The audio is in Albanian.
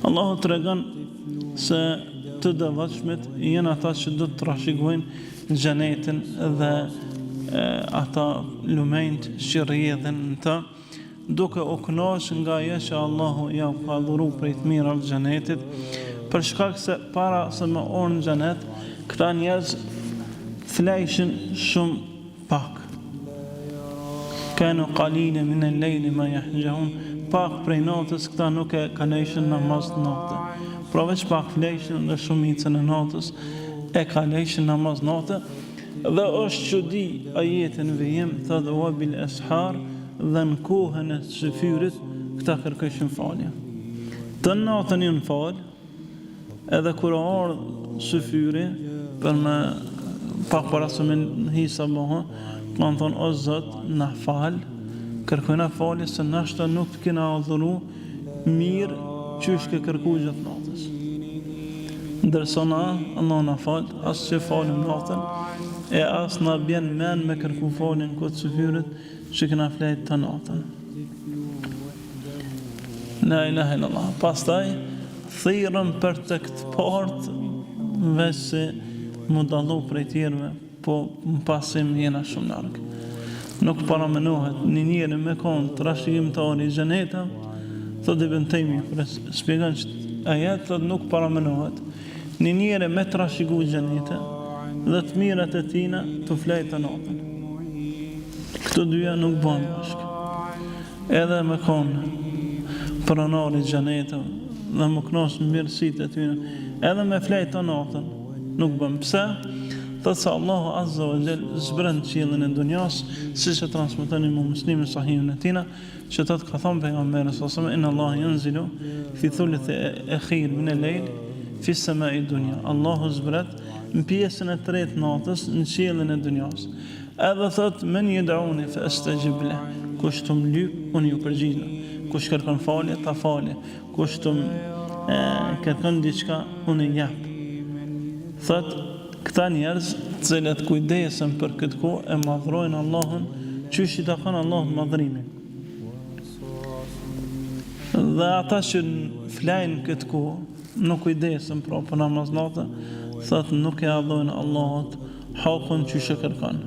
Allahu të regon se të devotshmit janë ata që do të trashëgojnë xhenetin dhe ata lumejt që rrjedhin në të, duke u kënaqur nga ajo që Allahu ja ka dhuruar prej të mirave të xhenetit, për shkak se para se me orë në xhenet, këta njerëz flejshin shumë pak. Kanu qalilan min al-layli ma yahjahun, pak prej natës këta nuk e kalojshin namaz të natë. Pra veç pak flejshin dhe shumicën e natës e kalojshin namaz natë. Dhe është çudi ajetin vijim thot wa bil ashar, dhe në kohën e shëfyrit këta kërkojshin falje. Të natën janë fal, edhe kur ardh shëfyri për me pak para se me hisa bëha, kanë thonë o Zot, na fal, kërkojna falje se nashta nuk kena adhuru mirë qysh ke kërku gjatë natës. Ndërsa na, Allah na fal, as që falim natën, e as na bjen men me kërku faljen këtë shëfyrit që kena flejt të natën. La ilaha illallah. Pastaj, thirrën për të këtë partë, veç se më dallu prej tjerëve, po më pasim jena shumë largë. Nuk paramenohet një njeri me konë të trashëgimtari i xhenetit, thot Ibn Taymiyyah, për shpjegon që ajet thot nuk paramenohet një njeri me trashëgu xhenetin dhe të mirat e tina të flejt të natën. Këto dyja nuk bën bashkë. Edhe me konë pronari i xhenetit dhe më kënaqë mirësitë e tyre, edhe me flejt të natën nuk bën. Pse? Thot se Allahu Azza wa Jall zbren qiellin e dunjas, siç e transmeton Imam Muslimi sahihun e tina, që thot ka thënë pejgamberi sallallahu alaihi wasallam inna Allah yanzilu fi thuluth akhir min al-layl fi as-sama'i dunya. Allahu zbret në pjesën e tretë natës në qiellin e dunjas. Edhe thot men yad'uni fa astajib lahu. Kush të më lyp, unë ju përgjigj. Kush kërkon falje, ta falje. Kush të më kërkon diçka, unë i jap. Thot këta njerëz të cilët kujdesen për këtë kohë e madhrojnë Allahun qysh i takon Allahut madhrimin. Dhe ata që flajnë këtë kohë nuk kujdesen pra për namaz natë, thot nuk e adhojnë Allahut hakun qysh e kërkon.